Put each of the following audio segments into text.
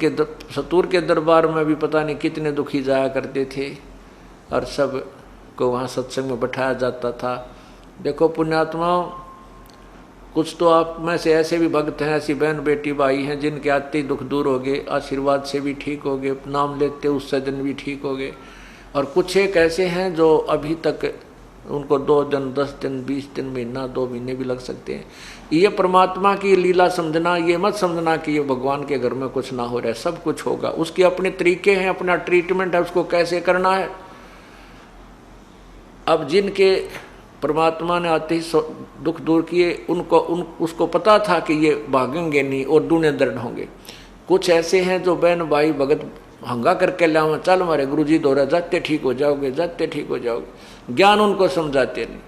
सतूर के दरबार में भी पता नहीं कितने दुखी जाया करते थे और सब को वहाँ सत्संग में बैठाया जाता था। देखो पुण्यात्माओं, कुछ तो आप में से ऐसे भी भक्त हैं, ऐसी बहन बेटी भाई हैं जिनके आते ही दुख दूर हो गए, आशीर्वाद से भी ठीक हो गए, नाम लेते उससे दिन भी ठीक हो गए। और कुछ एक ऐसे हैं जो अभी तक उनको 2 दिन 10 दिन 20 दिन महीना 2 महीने भी लग सकते हैं। ये परमात्मा की लीला समझना, ये मत समझना कि ये भगवान के घर में कुछ ना हो रहा है, सब कुछ होगा। उसके अपने तरीके हैं, अपना ट्रीटमेंट है, उसको कैसे करना है। अब जिनके परमात्मा ने आते ही दुख दूर किए, उसको पता था कि ये भागेंगे नहीं और दूने दर्द होंगे। कुछ ऐसे हैं जो बहन भाई भगत हंगा करके लाओ, चल हमारे गुरु जी दौरा, जाते ठीक हो जाओगे, जाते ठीक हो जाओगे, ज्ञान उनको समझाते नहीं,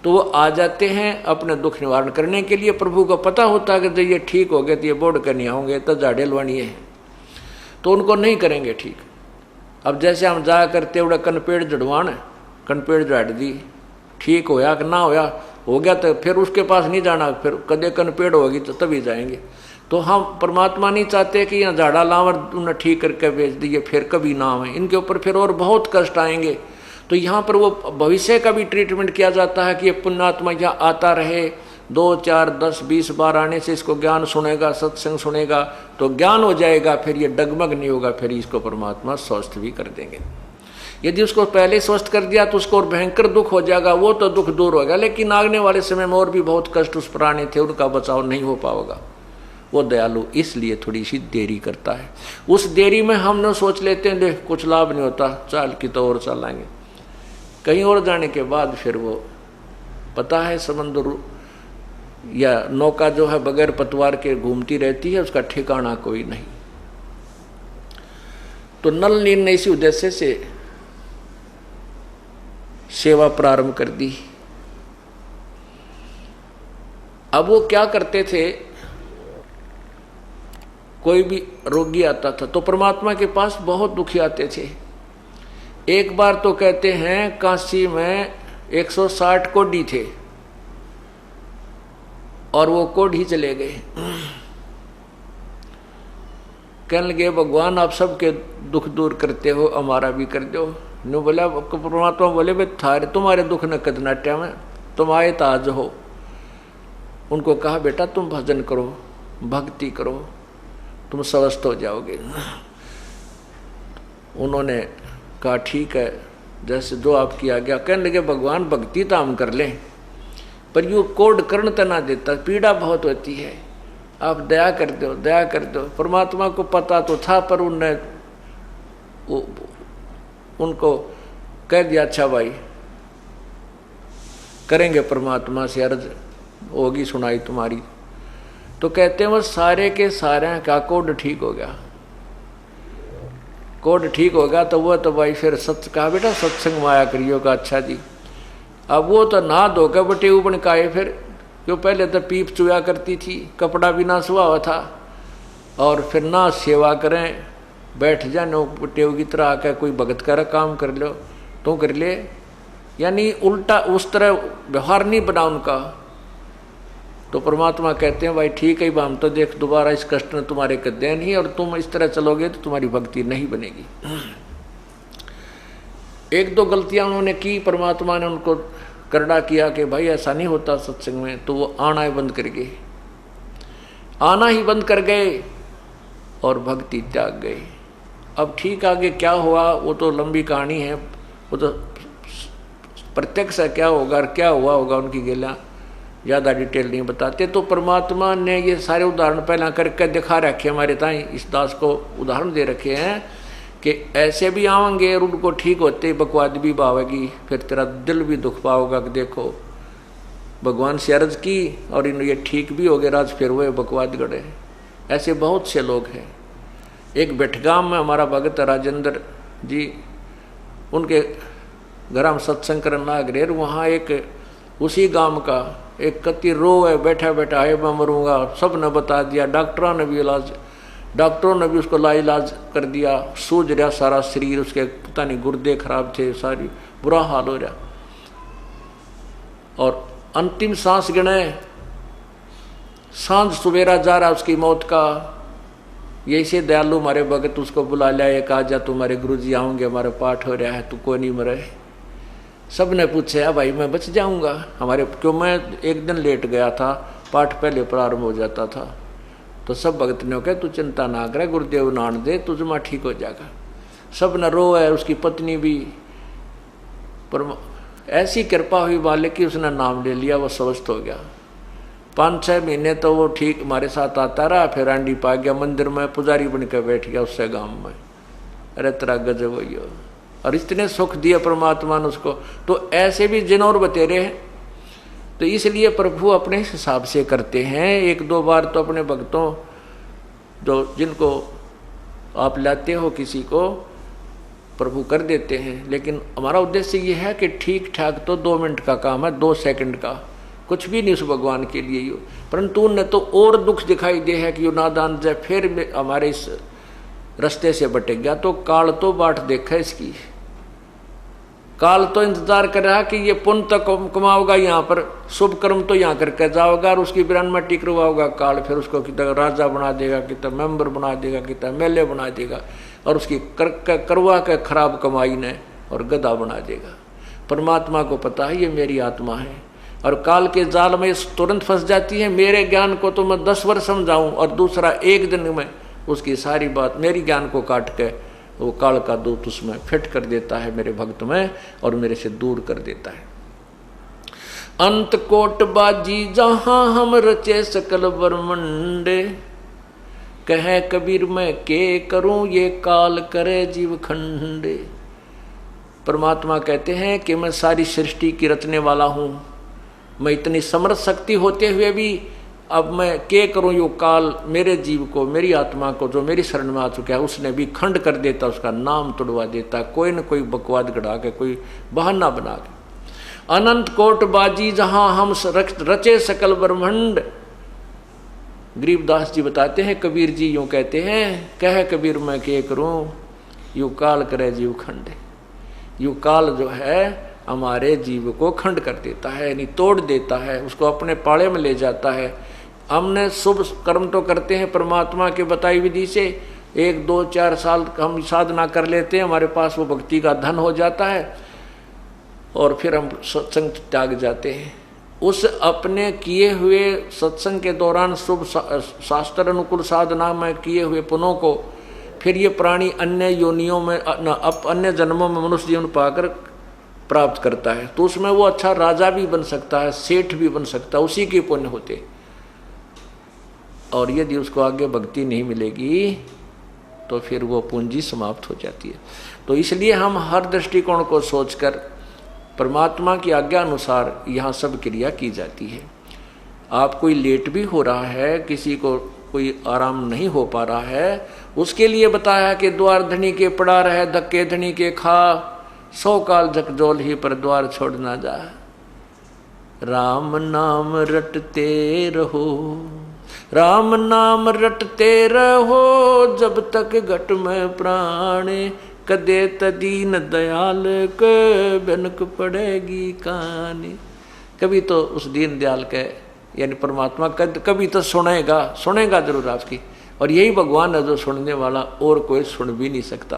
तो वो आ जाते हैं अपने दुख निवारण करने के लिए। प्रभु को पता होता है कि जब ये ठीक हो गए तो ये बोर्ड करनी होंगे, तो झाड़े लवानिए हैं, तो उनको नहीं करेंगे ठीक। अब जैसे हम जाया करते उड़ा कनपेड़ जड़वान, कनपेड़ झाड़ दी, ठीक होया कि ना होया, हो गया तो फिर उसके पास नहीं जाना, फिर कदे कनपेड़ होगी तो तभी जाएंगे। तो हम परमात्मा नहीं चाहते कि यहाँ झाड़ा लावर उन्हें ठीक करके बेच दिए फिर कभी ना आए, इनके ऊपर फिर और बहुत कष्ट आएंगे। तो यहाँ पर वो भविष्य का भी ट्रीटमेंट किया जाता है कि ये पुण्यात्मा यहाँ आता रहे, 2 4 10 20 बार आने से इसको ज्ञान सुनेगा, सत्संग सुनेगा तो ज्ञान हो जाएगा, फिर ये डगमग नहीं होगा, फिर इसको परमात्मा स्वस्थ भी कर देंगे। यदि उसको पहले स्वस्थ कर दिया तो उसको और भयंकर दुख हो जाएगा, वो तो दुख दूर होगा, लेकिन आगने वाले समय में और भी बहुत कष्ट उस प्राणी थे, उनका बचाव नहीं हो पाएगा। वो दयालु इसलिए थोड़ी सी देरी करता है। उस देरी में हम न सोच लेते हैं देख कुछ लाभ नहीं होता, चाल की तो और चलाएंगे, कहीं और जाने के बाद फिर वो पता है समुद्र या नौका जो है बगैर पतवार के घूमती रहती है, उसका ठिकाना कोई नहीं। तो नल नील ने इसी उद्देश्य से सेवा प्रारंभ कर दी। अब वो क्या करते थे, कोई भी रोगी आता था तो परमात्मा के पास बहुत दुखी आते थे। एक बार तो कहते हैं काशी में 160 कोढ़ी थे और वो कोढ़ी चले गए। कहने लगे भगवान आप सबके दुख दूर करते हो, हमारा भी कर दो। नो बोला परमात्मा बोले भाई थारे तुम्हारे दुख न कद नाट्या में, तुम आए ताज हो। उनको कहा बेटा तुम भजन करो, भक्ति करो, तुम स्वस्थ हो जाओगे। उन्होंने कहा ठीक है, जैसे जो आपकी आज्ञा। कहने लगे भगवान भक्ति तो हम कर लें, पर यूँ कोड कर्ण तना देता, पीड़ा बहुत होती है, आप दया कर दो, दया कर दो। परमात्मा को पता तो था, पर उनने उनको कह दिया अच्छा भाई करेंगे, परमात्मा से अर्ज होगी सुनाई तुम्हारी। तो कहते हैं वो सारे के सारे का कोड ठीक हो गया। कोड ठीक हो गया तो वो तो भाई फिर सच कहा बेटा सत्संग में आया करियो का। अच्छा जी। अब वो तो नहा धोकर बटे ऊपर काए, फिर क्यों पहले तो पीप चुया करती थी, कपड़ा भी ना सुहा हुआ था, और फिर ना सेवा करें, बैठ जाने टेव की तरह आकर कोई भगत का काम कर लो तो कर ले, यानी उल्टा उस तरह व्यवहार नहीं बना उनका। तो परमात्मा कहते हैं भाई ठीक है, हम तो देख दोबारा इस कष्ट ने तुम्हारे कदे नहीं, और तुम इस तरह चलोगे तो तुम्हारी भक्ति नहीं बनेगी। 1-2 गलतियां उन्होंने की, परमात्मा ने उनको करड़ा किया कि भाई ऐसा नहीं होता सत्संग में, तो वो आना ही बंद कर गए, आना ही बंद कर गए और भक्ति त्याग गए। अब ठीक आगे क्या हुआ वो तो लंबी कहानी है, वो तो प्रत्यक्ष है क्या होगा और क्या हुआ होगा उनकी गेला ज़्यादा डिटेल नहीं बताते। तो परमात्मा ने ये सारे उदाहरण पहला करके दिखा रखे, हमारे ताई इस दास को उदाहरण दे रखे हैं कि ऐसे भी आवेंगे और उनको ठीक होते बकवाद भी पावेगी, फिर तेरा दिल भी दुख पाओगा कि देखो भगवान से अर्ज की और इन ये ठीक भी हो गए, राज फिर वो बकवाद गढ़े। ऐसे बहुत से लोग हैं। एक बेटगाम में हमारा भगत राजेंद्र जी, उनके घर हम सत्संग करने लाग रहे, वहाँ एक उसी गांव का एक कति रो है, बैठा बैठा है मैं मरूंगा, सब ने बता दिया, डॉक्टरों ने भी उसको लाइलाज कर दिया, सूझ रहा सारा शरीर, उसके पता नहीं गुर्दे खराब थे, सारी बुरा हाल हो रहा। और अंतिम सांस गिने, सांझ सवेरा जा रहा उसकी मौत का, ये से दयालु हमारे भगत उसको बुला लिया, एक आ जा तुम्हारे गुरुजी आऊँगे, हमारे पाठ हो रहा है, तू को नहीं मरे। सब ने पूछा भाई मैं बच जाऊँगा हमारे, क्यों मैं एक दिन लेट गया था, पाठ पहले प्रारंभ हो जाता था। तो सब भगत ने कहा तू चिंता ना करे, गुरुदेव नान दे तुझमा ठीक हो जाएगा। सब न रो है, उसकी पत्नी भी, पर ऐसी कृपा हुई मालिक की उसने नाम ले लिया, वो स्वस्थ हो गया। 5-6 महीने तो वो ठीक हमारे साथ आता रहा, फिर आंडी पा गया, मंदिर में पुजारी बन के बैठ गया उससे गांव में। अरे तेरा गजब हुई हो, और इतने सुख दिए परमात्मा ने उसको। तो ऐसे भी जिन और बतेरे हैं, तो इसलिए प्रभु अपने हिसाब से करते हैं। 1-2 बार तो अपने भक्तों जो जिनको आप लाते हो किसी को प्रभु कर देते हैं, लेकिन हमारा उद्देश्य ये है कि ठीक ठाक तो 2 मिनट का काम है, 2 सेकंड का कुछ भी नहीं उस भगवान के लिए यो। परंतु उन्हें तो और दुख दिखाई दे है कि यो नादान जय फिर हमारे इस रास्ते से भटक गया। तो काल तो बाट देखा इसकी, काल तो इंतजार कर रहा कि ये पुण्य तो कमाओगा यहाँ पर, शुभ कर्म तो यहाँ करके जाओगा और उसकी विरानमट्टी करवाओगा काल, फिर उसको कितना राजा बना देगा, कितना मेंबर बना देगा, कितना एमएलए बना देगा, और उसकी करवा के खराब कमाई ने और गधा बना देगा। परमात्मा को पता है ये मेरी आत्मा है, और काल के जाल में तुरंत फंस जाती है। मेरे ज्ञान को तो मैं 10 वर्ष समझाऊं और दूसरा 1 दिन में उसकी सारी बात मेरी ज्ञान को काट के वो काल का दूत उसमें फिट कर देता है मेरे भक्त में, और मेरे से दूर कर देता है। अंत कोट बाजी जहां हम रचे सकल ब्रह्मंडे, कहे कबीर मैं के करूं ये काल करे जीव खंडे। परमात्मा कहते हैं कि मैं सारी सृष्टि की रचने वाला हूं, मैं इतनी समर्थ शक्ति होते हुए भी अब मैं के करूं यो काल मेरे जीव को, मेरी आत्मा को जो मेरी शरण में आ चुका है उसने भी खंड कर देता, उसका नाम तोड़वा देता, कोई न कोई बकवाद गढ़ा के, कोई बहाना बना के। अनंत कोट बाजी जहां हम रचे सकल ब्रह्मांड। गरीबदास जी बताते हैं, कबीर जी यूं कहते हैं, कह कबीर मैं के करूं यू काल करे जीव खंड। यू काल जो है हमारे जीव को खंड कर देता है, यानी तोड़ देता है, उसको अपने पाले में ले जाता है। हमने शुभ कर्म तो करते हैं परमात्मा के बताई विधि से, 1-2-4 साल हम साधना कर लेते हैं, हमारे पास वो भक्ति का धन हो जाता है, और फिर हम सत्संग त्याग जाते हैं। उस अपने किए हुए सत्संग के दौरान शुभ शास्त्र अनुकूल साधना में किए हुए पुण्यों को फिर ये प्राणी अन्य योनियों में अन्य जन्मों में मनुष्य जीवन पाकर प्राप्त करता है, तो उसमें वो अच्छा राजा भी बन सकता है, सेठ भी बन सकता है, उसी के पुण्य होते। और यदि उसको आगे भक्ति नहीं मिलेगी तो फिर वो पूंजी समाप्त हो जाती है। तो इसलिए हम हर दृष्टिकोण को सोचकर परमात्मा की आज्ञा अनुसार यहाँ सब क्रिया की जाती है। आप कोई लेट भी हो रहा है, किसी को कोई आराम नहीं हो पा रहा है, उसके लिए बताया कि द्वार धनी के पड़ा रहे, धक्के धनी के खा, 100 काल झकझोल ही पर द्वार छोड़ ना जा। राम नाम रटते रहो, राम नाम रटते रहो, जब तक घट में प्राणे, कदे तदीन दयाल के बनक पड़ेगी कानी। कभी तो उस दीन दयाल के यानी परमात्मा कभी तो सुनेगा जरूर आपकी, और यही भगवान है जो सुनने वाला, और कोई सुन भी नहीं सकता।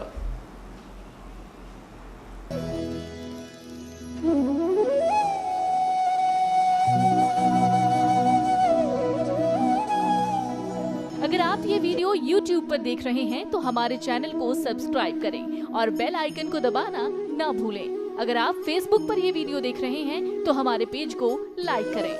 अगर आप ये वीडियो YouTube पर देख रहे हैं तो हमारे चैनल को सब्सक्राइब करें और बेल आइकन को दबाना ना भूलें। अगर आप Facebook पर ये वीडियो देख रहे हैं तो हमारे पेज को लाइक करें।